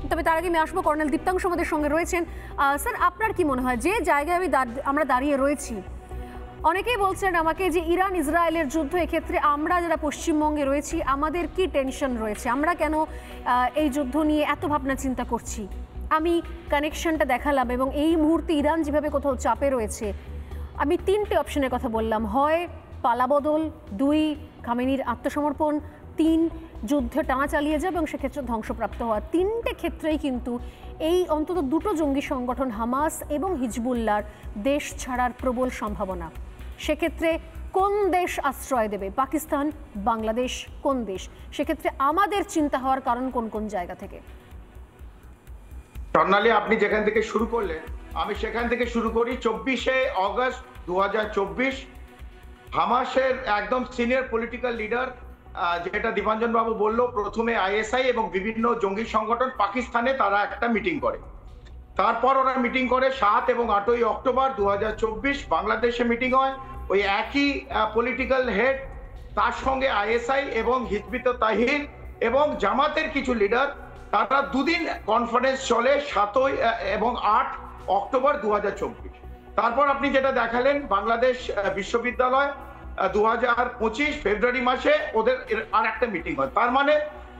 তবে তার আগে আমি আসবো কর্নেল দীপ্তাংশ আমাদের সঙ্গে রয়েছেন। স্যার, আপনার কি মনে হয় যে জায়গায় আমরা দাঁড়িয়ে রয়েছি, অনেকেই বলছেন আমাকে যে ইরান ইসরায়েলের যুদ্ধ, এক্ষেত্রে আমরা যারা পশ্চিমবঙ্গে রয়েছি আমাদের কি টেনশন রয়েছে, আমরা কেন এই যুদ্ধ নিয়ে এত ভাবনা চিন্তা করছি? আমি কানেকশনটা দেখালাম এবং এই মুহূর্তে ইরান যেভাবে কোথাও চাপে রয়েছে, আমি তিনটে অপশনের কথা বললাম। হয় পালাবদল, 2 খামেনির আত্মসমর্পণ, 3 যুদ্ধে টানা চালিয়ে যাবে এবং সেক্ষেত্রে ধ্বংসপ্রাপ্ত হওয়া। তিনটে ক্ষেত্রেই কিন্তু এই অন্তত দুটো জঙ্গি সংগঠন হামাস এবং হিজবুল্লাহর দেশ ছাড়ার প্রবল সম্ভাবনা। সেক্ষেত্রে কোন দেশ আশ্রয় দেবে? পাকিস্তান, বাংলাদেশ, কোন দেশ? সেক্ষেত্রে আমাদের চিন্তা হওয়ার কারণ কোন কোন জায়গা থেকে? স্বর্ণালী, আপনি যেখান থেকে শুরু করলেন আমি সেখান থেকে শুরু করি। 24শে অগস্ট 2024 হামাসের একদম সিনিয়র পলিটিক্যাল লিডার, যেটা দীপাঞ্জন বাবু বলল, প্রথমে আইএসআই এবং বিভিন্ন জঙ্গি সংগঠন পাকিস্তানে তারা একটা মিটিং করে। তারপর ওরা মিটিং করে 7 এবং 8ই অক্টোবর 2024 বাংলাদেশে মিটিং হয়। ওই একই পলিটিক্যাল হেড, তার সঙ্গে আইএসআই এবং হিজবুত তাহরির এবং জামাতের কিছু লিডার, তারা 2 দিন কনফারেন্স চলে 7 এবং 8 অক্টোবর 2024। তারপর আপনি যেটা দেখালেন, বাংলাদেশ বিশ্ববিদ্যালয় 2025 ফেব্রুয়ারি মাসে ওদের আর একটা মিটিং হয়। তার মানে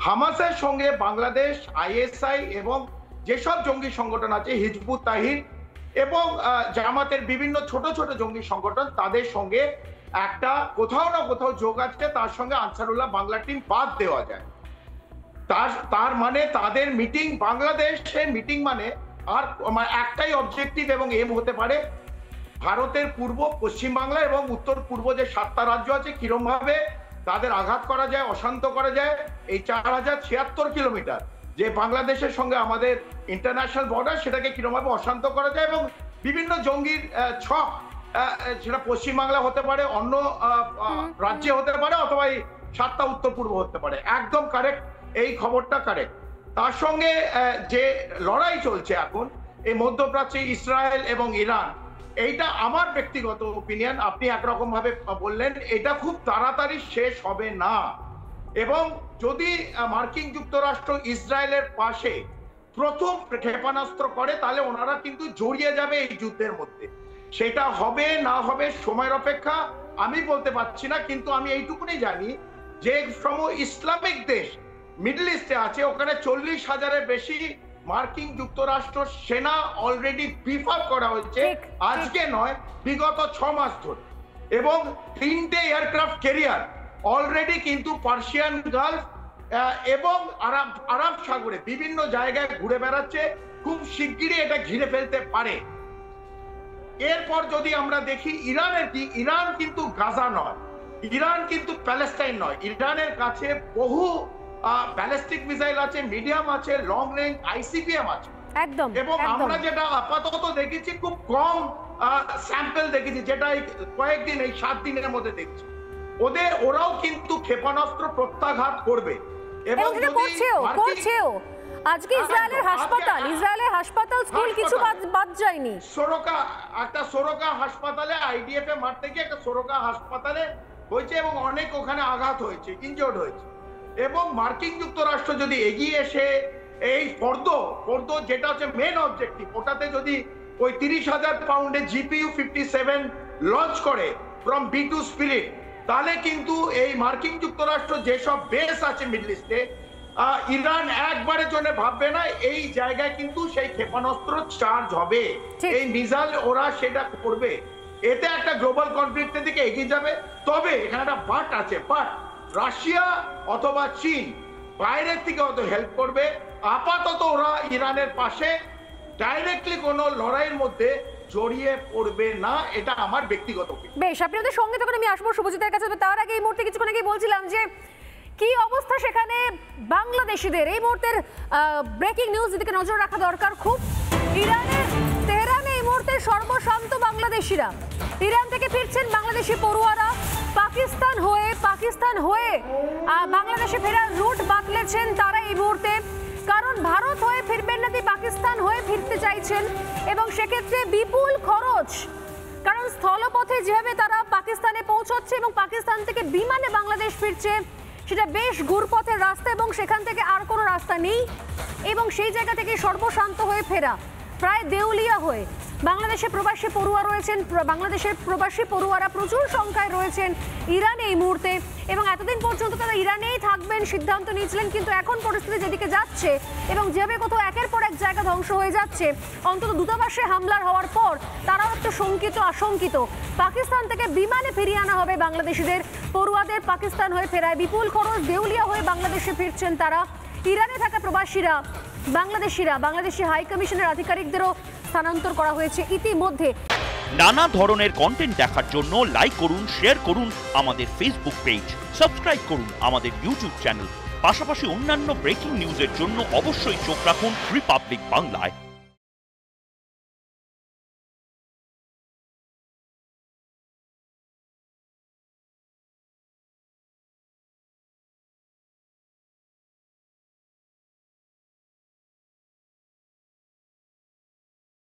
হামাসের সঙ্গে বাংলাদেশ, আইএসআই এবং যেসব জঙ্গি সংগঠন আছে, হিজবুত তাহরির এবং জামাতের বিভিন্ন ছোট ছোট জঙ্গি সংগঠন, তাদের সঙ্গে একটা কোথাও না কোথাও যোগ আছে। তার সঙ্গে আনসারুল্লাহ বাংলা টিম বাদ দেওয়া যায়। তার মানে তাদের মিটিং, বাংলাদেশের মিটিং মানে আর একটাই অবজেক্টিভ এবং এম হতে পারে, ভারতের পূর্ব, পশ্চিম বাংলা এবং উত্তর পূর্ব যে 7টা রাজ্য আছে, কিরম ভাবে তাদের আঘাত করা যায়, অশান্ত করা যায়। এই 4076 কিলোমিটার যে বাংলাদেশের সঙ্গে আমাদের ইন্টারন্যাশনাল বর্ডার, সেটাকে কিরম ভাবে অশান্ত করা যায় এবং বিভিন্ন জঙ্গির ছক, সেটা পশ্চিম বাংলা হতে পারে, অন্য রাজ্যে হতে পারে, অথবা এই 7টা উত্তর পূর্ব হতে পারে। একদম কারেক্ট, এই খবরটা কারেক্ট। তার সঙ্গে যে লড়াই চলছে এখন এই মধ্যপ্রাচ্যে ইসরায়েল এবং ইরান, এইটা আমার ব্যক্তিগত ওপিনিয়ন, আপনি একরকম ভাবে বললেন, এটা খুব তাড়াতাড়ি শেষ হবে না। এবং যদি মার্কিন যুক্তরাষ্ট্র ইসরায়েলের পাশে প্রথম ক্ষেপণাস্ত্র করে, তাহলে ওনারা কিন্তু জড়িয়ে যাবে এই যুদ্ধের মধ্যে। সেটা হবে না হবে সময়ের অপেক্ষা, আমি বলতে পারছি না। কিন্তু আমি এইটুকুনি জানি যে ইসলামিক দেশ মিডল ইস্টে আছে, ওখানে 40,000-এর বেশি মার্কিন যুক্তরাষ্ট্র সেনা অলরেডি বিফ আপ করা হয়েছে, আজকে নয়, বিগত 6 মাস ধরে। এবং 3টে এয়ারক্রাফট ক্যারিয়ার অলরেডি কিন্তু পার্সিয়ান গালফ এবং আরব সাগরে বিভিন্ন জায়গায় ঘুরে বেড়াচ্ছে, খুব শিগগিরই এটা ঘিরে ফেলতে পারে। এরপর যদি আমরা দেখি ইরানের কি, ইরান কিন্তু গাজা নয়, ইরান কিন্তু প্যালেস্টাইন নয়, ইরানের কাছে বহু ব্যালিস্টিক মিসাইল আছে, মিডিয়াম আছে, লং রেঞ্জ আইসিবিএম আছে। একদম। এবং আমরা যেটা আপাতত দেখেছি, খুব কম স্যাম্পল দেখেছি, যেটা কয়েকদিন, এই 7 দিনের মধ্যে দেখছি, ওরাও কিন্তু ক্ষেপণাস্ত্র প্রত্যাঘাত করবে। এবং করছেও। আজকে ইসরায়েলের হাসপাতাল, স্কুল কিছু বাদ যায়নি। সোরকা হাসপাতালে আইডিএফ এ মারতে গিয়ে একটা সোরকা হাসপাতালে হয়েছে এবং অনেক ওখানে আঘাত হয়েছে, ইনজোর্ড হয়েছে। এবং মার্কিন যুক্তরাষ্ট্র যদি এগিয়ে এসে এই ফর্দ যেটা হচ্ছে মেন অবজেক্টিভ, ওটাতে যদি ওই 30,000 পাউন্ডের GPU-57 লঞ্চ করে ফ্রম B2 স্পিরিট, তাহলে কিন্তু এই মার্কিন যুক্তরাষ্ট্র যেসব বেস আছে মিডল ইস্টে, ইরান একবারের জন্য ভাববে না এই জায়গায় কিন্তু সেই ক্ষেপণাস্ত্র চার্জ হবে, এই মিসাইল ওরা সেটা করবে। এতে একটা গ্লোবাল কনফ্লিক্টের দিকে এগিয়ে যাবে। তবে এখানে একটা বাট আছে, বাট রাশিয়া অথবা চীন বাইরের থেকে হয়তো হেল্প করবে। আপাতত ওরা ইরানের পাশে ডাইরেক্টলি কোনো লড়াইয়ের মধ্যে জড়িয়ে পড়বে না, এটা আমার ব্যক্তিগত। বেশ, আপনাদের সঙ্গে তখন আমি আসবো শুভজিতের কাছে। তার আগে এই মুহূর্তে কিছুক্ষণ আগে বলছিলাম যে কি অবস্থা সেখানে বাংলাদেশিদের, এই মুহূর্তের ব্রেকিং নিউজ দিকে নজর রাখা দরকার খুব। ইরানের তেহরানে এই মুহূর্তে সর্বশান্ত বাংলাদেশিরা, ইরান থেকে ফিরছেন বাংলাদেশি পড়ুয়ারা, পাকিস্তান হয়ে বাংলাদেশে ফেরার রুট বাতলেছেন তারা এই মুহূর্তে। কারণ ভারত হয়ে ফিরবেন নাকি পাকিস্তান হয়ে ফিরতে চাইছেন, এবং সেক্ষেত্রে বিপুল খরচ। কারণ স্থলপথে যেভাবে তারা পাকিস্তানে পৌঁছচ্ছে এবং পাকিস্তান থেকে বিমানে বাংলাদেশ ফিরছে, সেটা বেশ ঘুরপথের রাস্তা এবং সেখান থেকে আর কোনো রাস্তা নেই এবং সেই জায়গা থেকে সর্বশান্ত হয়ে ফেরা, প্রায় দেউলিয়া হয়ে। বাংলাদেশে প্রবাসী পড়ুয়া রয়েছেন, বাংলাদেশের প্রবাসী পড়ুয়ারা প্রচুর সংখ্যায় রয়েছেন ইরানে এই মুহূর্তে, এবং এতদিন পর্যন্ত তারা ইরানেই থাকবেন সিদ্ধান্ত নিয়েছিলেন। কিন্তু এখন পরিস্থিতি যেদিকে যাচ্ছে এবং যেভাবে কোথাও একের পর এক জায়গা ধ্বংস হয়ে যাচ্ছে, অন্তত দূতাবাসে হামলার হওয়ার পর তারাও একটু আশঙ্কিত। পাকিস্তান থেকে বিমানে ফিরিয়ে আনা হবে বাংলাদেশিদের, পড়ুয়াদের পাকিস্তান হয়ে ফেরায় বিপুল খরচ, দেউলিয়া হয়ে বাংলাদেশে ফিরছেন তারা। ইরানে থাকা প্রবাসীরা, বাংলাদেশি হাই কমিশনের আধিকারিকদেরও স্থানান্তর করা হয়েছে ইতিমধ্যে। নানা ধরনের কন্টেন্ট দেখার জন্য লাইক করুন, শেয়ার করুন আমাদের ফেসবুক পেজ, সাবস্ক্রাইব করুন আমাদের ইউটিউব চ্যানেল। পাশাপাশি অন্যান্য ব্রেকিং নিউজের জন্য অবশ্যই চোখ রাখুন রিপাবলিক বাংলায়।